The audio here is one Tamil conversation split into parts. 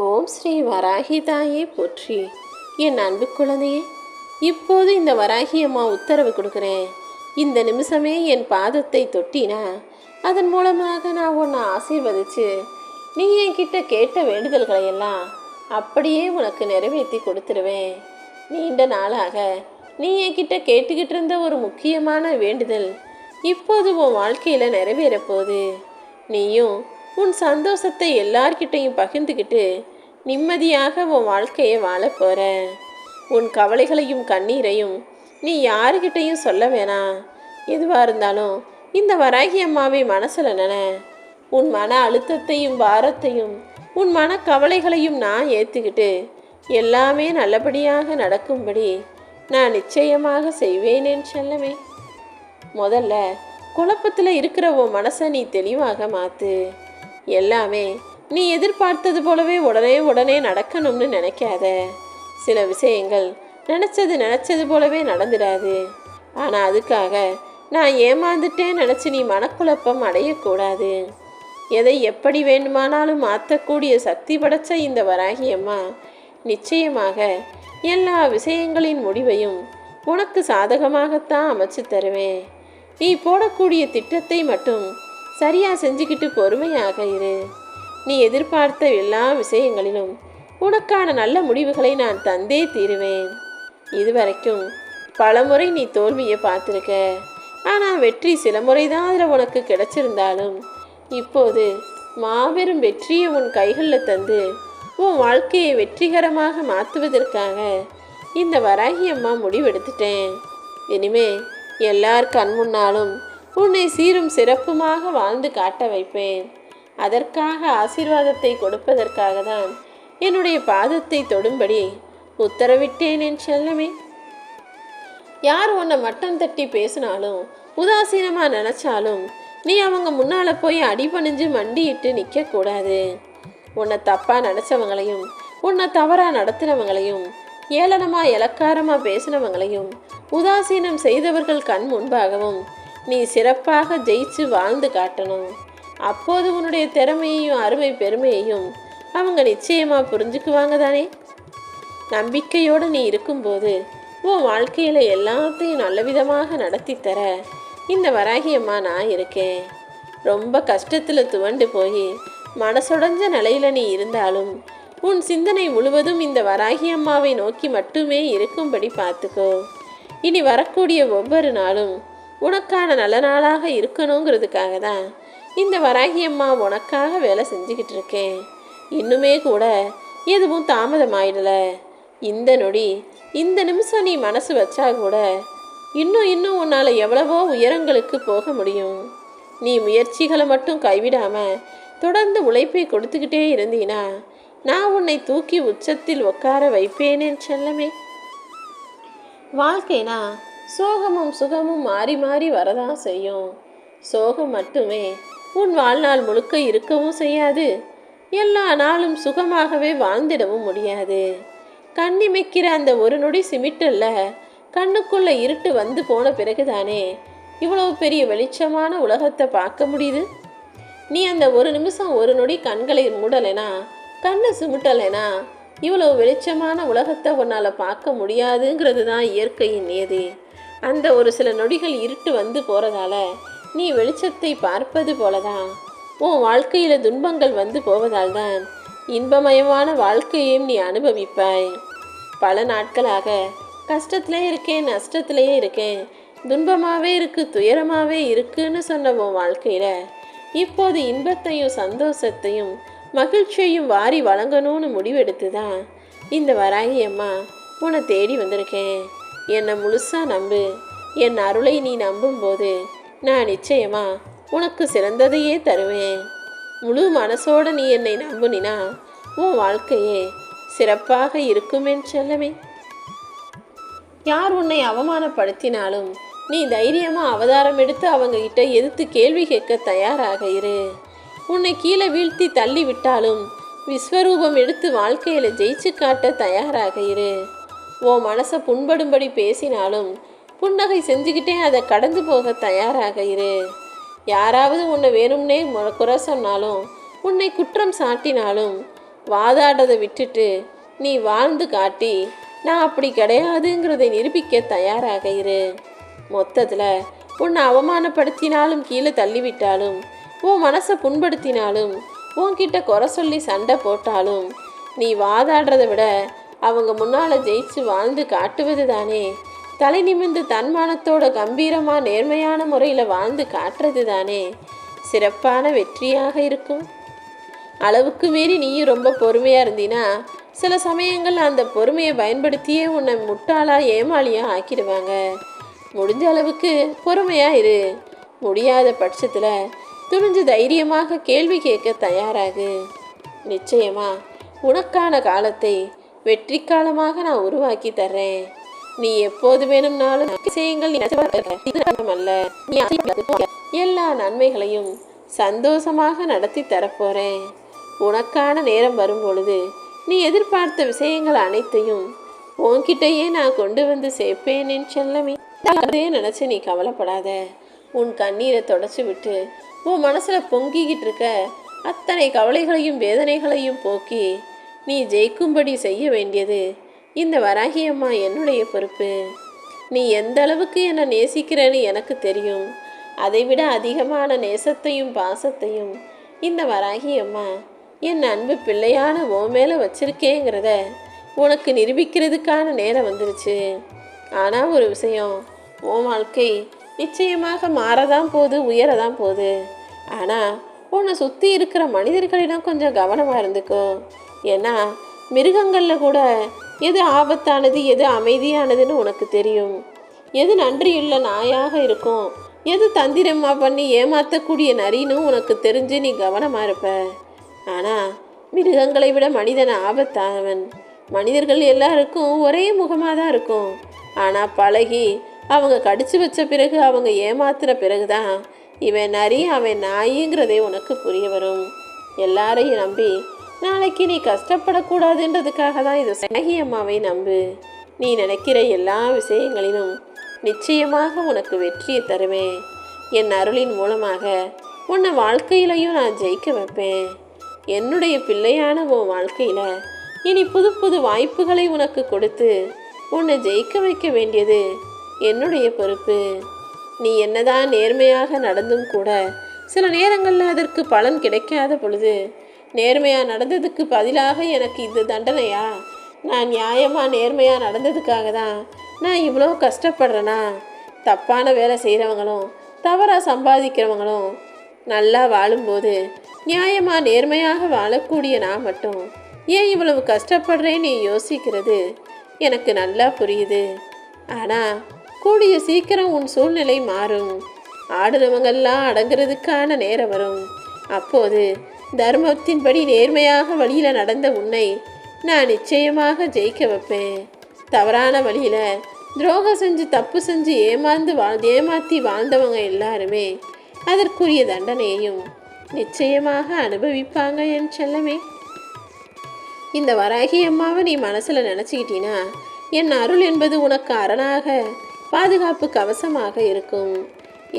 ஓம் ஸ்ரீ வராகி தாயே போற்றி. என் அன்பு குழந்தையே, இப்போது இந்த வராகி அம்மா உத்தரவு கொடுக்குறேன். இந்த நிமிஷமே என் பாதத்தை தொட்டினா அதன் மூலமாக நான் உன்னை ஆசீர்வதிச்சு நீ என்கிட்ட கேட்ட வேண்டுதல்களை எல்லாம் அப்படியே உனக்கு நிறைவேற்றி கொடுத்துருவேன். நீண்ட நாளாக நீ என்கிட்ட கேட்டுக்கிட்டு இருந்த ஒரு முக்கியமான வேண்டுதல் இப்போது உன் வாழ்க்கையில் நிறைவேற போகுது. நீயும் உன் சந்தோஷத்தை எல்லார்கிட்டையும் பகிர்ந்துக்கிட்டு நிம்மதியாக உன் வாழ்க்கையை வாழ போகிற. உன் கவலைகளையும் கண்ணீரையும் நீ யாருக்கிட்டையும் சொல்ல வேணாம். எதுவாக இருந்தாலும் இந்த வராகி அம்மாவை மனசில் நின. உன் மன அழுத்தத்தையும் பாரத்தையும் உன் மன கவலைகளையும் நான் ஏற்றுக்கிட்டு எல்லாமே நல்லபடியாக நடக்கும்படி நான் நிச்சயமாக செய்வேனேன்னு செல்லவே. முதல்ல குழப்பத்தில் இருக்கிற உன் மனசை நீ தெளிவாக மாற்று. எல்லாமே நீ எதிர்பார்த்தது போலவே உடனே நடக்கணும்னு நினைக்காத. சில விஷயங்கள் நினச்சது போலவே நடந்துடாது. ஆனால் அதுக்காக நான் ஏமாந்துட்டேன் நினச்சி நீ மனக்குழப்பம் அடையக்கூடாது. எதை எப்படி வேண்டுமானாலும் மாற்றக்கூடிய சக்தி படைச்ச இந்த வராகி அம்மா நிச்சயமாக எல்லா விஷயங்களின் முடிவையும் உனக்கு சாதகமாகத்தான் அமைச்சு தருவேன். நீ போடக்கூடிய திட்டத்தை மட்டும் சரியாக செஞ்சுக்கிட்டு பொறுமையாக இரு. நீ எதிர்பார்த்த எல்லா விஷயங்களிலும் உனக்கான நல்ல முடிவுகளை நான் தந்தே தீருவேன். இதுவரைக்கும் பல முறை நீ தோல்வியை பார்த்துருக்க. ஆனால் வெற்றி சில முறை தான் அதில் உனக்கு கிடைச்சிருந்தாலும் இப்போது மாபெரும் வெற்றியை உன் கைகளில் தந்து உன் வாழ்க்கையை வெற்றிகரமாக மாற்றுவதற்காக இந்த வராகி அம்மா முடிவெடுத்துட்டேன். இனிமே எல்லார் கண் முன்னாலும் உன்னை சீரும் சிறப்புமாக வாழ்ந்து காட்ட வைப்பேன். அதற்காக ஆசீர்வாதத்தை கொடுப்பதற்காக தான் என்னுடைய பாதத்தை தொடும்படி உத்தரவிட்டேன் என் செல்லமே. யார் உன்னை மட்டம் தட்டி பேசினாலும் உதாசீனமாக நினச்சாலும் நீ அவங்க முன்னால் போய் அடிபணிஞ்சு மண்டிட்டு நிற்கக்கூடாது. உன்னை தப்பாக நினச்சவங்களையும் உன்னை தவறாக நடத்தினவங்களையும் ஏளனமாக இலக்காரமாக பேசினவங்களையும் உதாசீனம் செய்தவர்கள் கண் முன்பாகவும் நீ சிறப்பாக ஜெயிச்சு வாழ்ந்து காட்டணும். அப்போது உன்னுடைய திறமையையும் அருமை பெருமையையும் அவங்க நிச்சயமாக புரிஞ்சுக்குவாங்க தானே. நம்பிக்கையோடு நீ இருக்கும்போது உன் வாழ்க்கையில் எல்லாத்தையும் நல்ல விதமாக நடத்தி தர இந்த வராகி அம்மா நான் இருக்கேன். ரொம்ப கஷ்டத்தில் துவண்டு போய் மனசுடைஞ்ச நிலையில் நீ இருந்தாலும் உன் சிந்தனை முழுவதும் இந்த வராகி அம்மாவை நோக்கி மட்டுமே இருக்கும்படி பார்த்துக்கோ. இனி வரக்கூடிய ஒவ்வொரு நாளும் உனக்கான நல்ல நாளாக இருக்கணுங்கிறதுக்காக தான் இந்த வராகி அம்மா உனக்காக வேலை செஞ்சுக்கிட்டு இருக்கேன். இன்னுமே கூட எதுவும் தாமதமாயிடல. இந்த நொடி இந்த நிமிஷம் நீ மனசு வச்சா கூட இன்னும் உன்னால் எவ்வளவோ உயரங்களுக்கு போக முடியும். நீ முயற்சிகளை மட்டும் கைவிடாமல் தொடர்ந்து உழைப்பை கொடுத்துக்கிட்டே இருந்தீனா நான் உன்னை தூக்கி உச்சத்தில் உட்கார வைப்பேனேன் செல்லமே. வாழ்க்கைனா சோகமும் சுகமும் மாறி மாறி வரதான் செய்யும். சோகம் மட்டுமே உன் வாழ்நாள் முழுக்க இருக்கவும் செய்யாது. எல்லா நாளும் சுகமாகவே வாழ்ந்திடவும் முடியாது. கண்ணிமைக்கிற அந்த ஒரு நொடி சிமிட்டல்ல கண்ணுக்குள்ள இருட்டு வந்து போன பிறகுதானே இவ்வளவு பெரிய வெளிச்சமான உலகத்தை பார்க்க முடியுது. நீ அந்த ஒரு நிமிஷம் ஒரு நொடி கண்களை மூடலைனா கண்ணை சிமிட்டலைனா இவ்வளவு வெளிச்சமான உலகத்தை உன்னால் பார்க்க முடியாதுங்கிறது தான் இயற்கையின் நியதி. அந்த ஒரு சில நொடிகள் இருட்டு வந்து போகிறதால நீ வெளிச்சத்தை பார்ப்பது போலதான் உன் வாழ்க்கையில் துன்பங்கள் வந்து போவதால் தான் இன்பமயமான வாழ்க்கையையும் நீ அனுபவிப்பாய். பல நாட்களாக கஷ்டத்திலே இருக்கேன், நஷ்டத்திலேயே இருக்கேன், துன்பமாகவே இருக்கு, துயரமாகவே இருக்குன்னு சொன்ன உன் வாழ்க்கையில் இப்போது இன்பத்தையும் சந்தோஷத்தையும் மகிழ்ச்சியையும் வாரி வழங்கணும்னு முடிவெடுத்து தான் இந்த வராகி அம்மா உன்னை தேடி வந்திருக்கேன். என்னை முழுசாக நம்பு. என் அருளை நீ நம்பும்போது நான் நிச்சயமா உனக்கு சிறந்ததையே தருவேன். முழு மனசோடு நீ என்னை நம்புனினா உன் வாழ்க்கையே சிறப்பாக இருக்குமென்னு செல்லமே. யார் உன்னை அவமானப்படுத்தினாலும் நீ தைரியமாக அவதாரம் எடுத்து அவங்க கிட்ட எதிர்த்து கேள்வி கேட்க தயாராக இரு. உன்னை கீழே வீழ்த்தி தள்ளி விட்டாலும் விஸ்வரூபம் எடுத்து வாழ்க்கையில் ஜெயிச்சு காட்ட தயாராக இரு. உன் மனசை புண்படும்படி பேசினாலும் புன்னகை செஞ்சுக்கிட்டே அதை கடந்து போக தயாராக இரு. யாராவது உன்னை வேணும்னே குறை சொன்னாலும் உன்னை குற்றம் சாட்டினாலும் வாதாடுறதை விட்டுட்டு நீ வாழ்ந்து காட்டி நான் அப்படி கிடையாதுங்கிறதை நிரூபிக்க தயாராக இரு. மொத்தத்தில் உன்னை அவமானப்படுத்தினாலும் கீழே தள்ளிவிட்டாலும், உன் மனசை புண்படுத்தினாலும், உன்கிட்ட குறை சொல்லி சண்டை போட்டாலும், நீ வாதாடுறதை விட அவங்க முன்னால் ஜெயிச்சு வாழ்ந்து காட்டுவது தானே, தலை நிமிர்ந்து தன்மானத்தோட கம்பீரமாக நேர்மையான முறையில் வாழ்ந்து காட்டுறது தானே சிறப்பான வெற்றியாக இருக்கும். அளவுக்கு மீறி நீயும் ரொம்ப பொறுமையாக இருந்தீன்னா சில சமயங்கள் அந்த பொறுமையை பயன்படுத்தியே உன்னை முட்டாளாக ஏமாளியாக ஆக்கிடுவாங்க. முடிஞ்ச அளவுக்கு பொறுமையாக இரு. முடியாத பட்சத்தில் துணிஞ்சு தைரியமாக கேள்வி கேட்க தயாராகு. நிச்சயமாக உனக்கான காலத்தை வெற்றி காலமாக நான் உருவாக்கி தர்றேன். நீ எப்போது வேணும்னாலும் விஷயங்கள் அல்ல, நீ எல்லா நன்மைகளையும் சந்தோஷமாக நடத்தி தரப்போகிறேன். உனக்கான நேரம் வரும் பொழுது நீ எதிர்பார்த்த விஷயங்கள் அனைத்தையும் உன்கிட்டயே நான் கொண்டு வந்து சேர்ப்பேன் என் செல்லமே. அதே நினச்சி நீ கவலைப்படாத. உன் கண்ணீரை தொடச்சி விட்டு உன் மனசில் பொங்கிக்கிட்டு இருக்க அத்தனை கவலைகளையும் வேதனைகளையும் போக்கி நீ ஜெயிக்கும்படி செய்ய வேண்டியது இந்த வராகியம்மா என்னுடைய பொறுப்பு. நீ எந்த அளவுக்கு என்னை நேசிக்கிறேன்னு எனக்கு தெரியும். அதைவிட அதிகமான நேசத்தையும் பாசத்தையும் இந்த வராகியம்மா என் அன்பு பிள்ளையான ஓ மேலே வச்சிருக்கேங்கிறத உனக்கு நிரூபிக்கிறதுக்கான நேரம் வந்துருச்சு. ஆனால் ஒரு விஷயம், உன் வாழ்க்கை நிச்சயமாக மாறதான் போகுது, உயரதான் போகுது. ஆனால் உன்னை சுற்றி இருக்கிற மனிதர்களிடம் கொஞ்சம் கவனமாக இருந்துக்கோ. ஏன்னா மிருகங்களில் கூட எது ஆபத்தானது எது அமைதியானதுன்னு உனக்கு தெரியும். எது நன்றியுள்ள நாயாக இருக்கும், எது தந்திரமாக பண்ணி ஏமாற்றக்கூடிய நரின்னு உனக்கு தெரிஞ்சு நீ கவனமாக இருப்ப. ஆனால் மிருகங்களை விட மனிதன் ஆபத்தானவன். மனிதர்கள் எல்லாருக்கும் ஒரே முகமாக தான் இருக்கும். ஆனால் பழகி அவங்க கடிச்சு வச்ச பிறகு, அவங்க ஏமாத்துற பிறகு தான் இவன் நரி அவன் நாயிங்கிறதே உனக்கு புரிய வரும். எல்லாரையும் நம்பி நாளைக்கு நீ கஷ்டப்படக்கூடாதுன்றதுக்காக தான் இது சனகி அம்மாவை நம்பு. நீ நினைக்கிற எல்லா விஷயங்களிலும் நிச்சயமாக உனக்கு வெற்றியை தருவேன். என் அருளின் மூலமாக உன்னை வாழ்க்கையிலையும் நான் ஜெயிக்க வைப்பேன். என்னுடைய பிள்ளையான உன் வாழ்க்கையில் இனி புது புது வாய்ப்புகளை உனக்கு கொடுத்து உன்னை ஜெயிக்க வைக்க வேண்டியது என்னுடைய பொறுப்பு. நீ என்னதான் நேர்மையாக நடந்தும் கூட சில நேரங்களில் அதற்கு பலன் கிடைக்காத பொழுது, நேர்மையாக நடந்ததுக்கு பதிலாக எனக்கு இது தண்டனையா, நான் நியாயமாக நேர்மையாக நடந்ததுக்காக தான் நான் இவ்வளோ கஷ்டப்படுறேனா, தப்பான வேலை செய்கிறவங்களும் தவறாக சம்பாதிக்கிறவங்களும் நல்லா வாழும்போது நியாயமாக நேர்மையாக வாழக்கூடிய நான் மட்டும் ஏன் இவ்வளவு கஷ்டப்படுறேன்னு நீ யோசிக்கிறது எனக்கு நல்லா புரியுது. ஆனால் கூடிய சீக்கிரம் உன் சூழ்நிலை மாறும். ஆடுறவங்கெல்லாம் அடங்குறதுக்கான நேரம் வரும். அப்போது தர்மத்தின்படி நேர்மையாக வழியில் நடந்த உன்னை நான் நிச்சயமாக ஜெயிக்க வைப்பேன். தவறான வழியில் துரோகம் செஞ்சு தப்பு செஞ்சு ஏமாற்றி வாழ்ந்தவங்க எல்லாருமே அதற்குரிய தண்டனையையும் நிச்சயமாக அனுபவிப்பாங்க என் செல்லமே. இந்த வராகி அம்மாவை நீ மனசில் நினச்சிக்கிட்டீன்னா என் அருள் என்பது உனக்கு அரணாக பாதுகாப்பு கவசமாக இருக்கும்.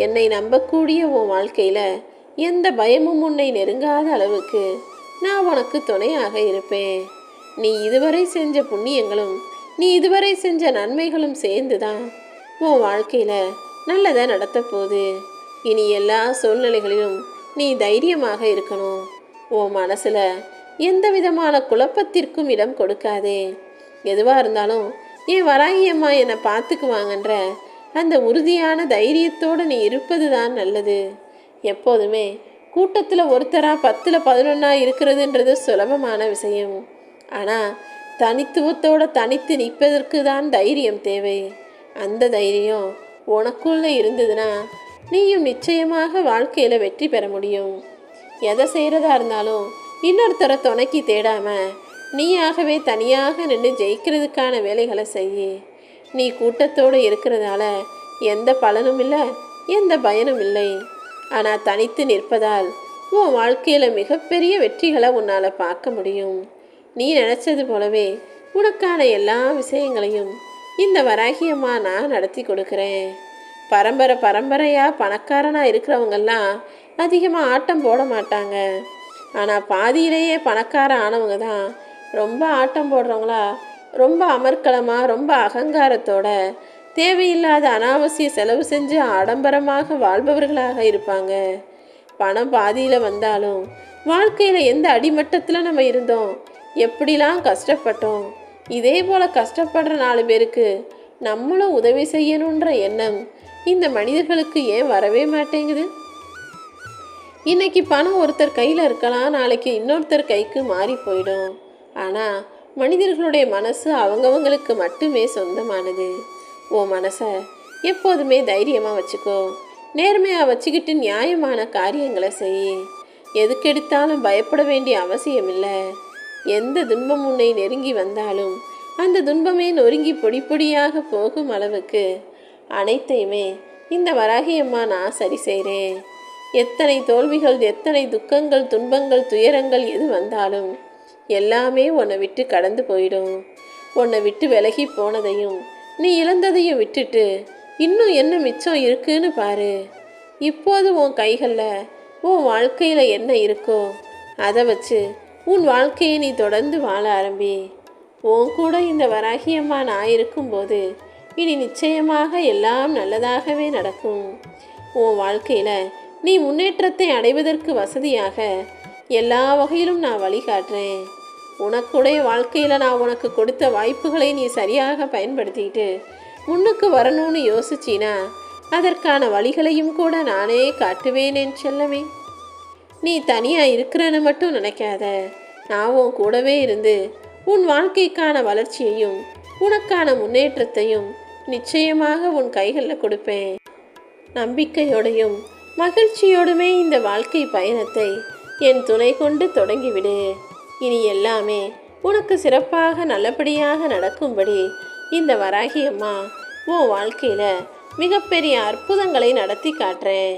என்னை நம்பக்கூடிய உன் வாழ்க்கையில் எந்த பயமும் உன்னை நெருங்காத அளவுக்கு நான் உனக்கு துணையாக இருப்பேன். நீ இதுவரை செஞ்ச புண்ணியங்களும் நீ இதுவரை செஞ்ச நன்மைகளும் சேர்ந்து தான் உன் வாழ்க்கையில் நல்லதை நடத்த போகுது. இனி எல்லா சூழ்நிலைகளிலும் நீ தைரியமாக இருக்கணும். உன் மனசில் எந்த விதமான குழப்பத்திற்கும் இடம் கொடுக்காதே. எதுவாக இருந்தாலும் என் வராகி அம்மா என்னை பார்த்துக்குவாங்கன்ற அந்த உறுதியான தைரியத்தோடு நீ இருப்பது தான் நல்லது. எப்போதுமே கூட்டத்தில் ஒருத்தராக 10ல் 11 இருக்கிறதுன்றது சுலபமான விஷயம். ஆனால் தனித்துவத்தோடு தனித்து நிற்பதற்கு தான் தைரியம் தேவை. அந்த தைரியம் உனக்குள்ளே இருந்ததுன்னா நீயும் நிச்சயமாக வாழ்க்கையில் வெற்றி பெற முடியும். எதை செய்கிறதா இருந்தாலும் இன்னொருத்தரை துணைக்கி தேடாமல் நீயாகவே தனியாக நின்று ஜெயிக்கிறதுக்கான வேலைகளை செய்ய. நீ கூட்டத்தோடு இருக்கிறதால எந்த பலனும் இல்லை, எந்த பயனும் இல்லை. ஆனால் தனித்து நிற்பதால் உன் வாழ்க்கையில் மிகப்பெரிய வெற்றிகளை உன்னால் பார்க்க முடியும். நீ நினச்சது போலவே உனக்கான எல்லா விஷயங்களையும் இந்த வராகியம்மா நான் நடத்தி கொடுக்குறேன். பரம்பரையாக பணக்காரனாக இருக்கிறவங்கெல்லாம் அதிகமாக ஆட்டம் போட மாட்டாங்க. ஆனால் பாதியிலேயே பணக்கார ஆனவங்க தான் ரொம்ப ஆட்டம் போடுறவங்களா, ரொம்ப அமர்க்களமாக, ரொம்ப அகங்காரத்தோட தேவையில்லாத அனாவசிய செலவு செஞ்சு ஆடம்பரமாக வாழ்பவர்களாக இருப்பாங்க. பணம் பாதியில் வந்தாலும் வாழ்க்கையில் எந்த அடிமட்டத்தில் நம்ம இருந்தோம், எப்படிலாம் கஷ்டப்பட்டோம், இதே போல் கஷ்டப்படுற 4 பேருக்கு நம்மளும் உதவி செய்யணுன்ற எண்ணம் இந்த மனிதர்களுக்கு ஏன் வரவே மாட்டேங்குது? இன்னைக்கு பணம் ஒருத்தர் கையில் இருக்கலாம், நாளைக்கு இன்னொருத்தர் கைக்கு மாறி போயிடும். ஆனால் மனிதர்களுடைய மனசு அவங்கவங்களுக்கு மட்டுமே சொந்தமானது. உன் மனசை எப்போதுமே தைரியமாக வச்சுக்கோ. நேர்மையாக வச்சுக்கிட்டு நியாயமான காரியங்களை செய். எதுக்கெடுத்தாலும் பயப்பட வேண்டிய அவசியம் இல்லை. எந்த துன்பம் உன்னை நெருங்கி வந்தாலும் அந்த துன்பமே நொறுங்கி பொடி பொடியாக போகும் அளவுக்கு அனைத்தையுமே இந்த வராகியம்மா நான் சரி செய்கிறேன். எத்தனை தோல்விகள், எத்தனை துக்கங்கள், துன்பங்கள், துயரங்கள் எது வந்தாலும் எல்லாமே உன்னை விட்டு கடந்து போயிடும். உன்னை விட்டு விலகி போனதையும் நீ இழந்ததையும் விட்டுட்டு இன்னும் என்ன மிச்சம் இருக்குன்னு பாரு. இப்போது உன் கைகளில் உன் வாழ்க்கையில் என்ன இருக்கோ அதை வச்சு உன் வாழ்க்கையை நீ தொடர்ந்து வாழ ஆரம்பி. உன் கூட இந்த வராகியம்மா நான் இருக்கும்போது இனி நிச்சயமாக எல்லாம் நல்லதாகவே நடக்கும். உன் வாழ்க்கையில் நீ முன்னேற்றத்தை அடைவதற்கு வசதியாக எல்லா வகையிலும் நான் வழிகாட்டுறேன். உனக்குடைய வாழ்க்கையில் நான் உனக்கு கொடுத்த வாய்ப்புகளை நீ சரியாக பயன்படுத்திட்டு முன்னுக்கு வரணும்னு யோசிச்சினா அதற்கான வழிகளையும் கூட நானே காட்டுவேன் என் செல்லமே. நீ தனியாக இருக்கிறன்னு மட்டும் நினைக்காத. நான் உன் கூடவே இருந்து உன் வாழ்க்கைக்கான வளர்ச்சியையும் உனக்கான முன்னேற்றத்தையும் நிச்சயமாக உன் கைகளில் கொடுப்பேன். நம்பிக்கையோடையும் மகிழ்ச்சியோடுமே இந்த வாழ்க்கை பயணத்தை என் துணை கொண்டு தொடங்கிவிடு. இனி எல்லாமே உனக்கு சிறப்பாக நல்லபடியாக நடக்கும்படி இந்த வராகியம்மா உன் வாழ்க்கையில் மிகப்பெரிய அற்புதங்களை நடத்தி காட்டுறேன்.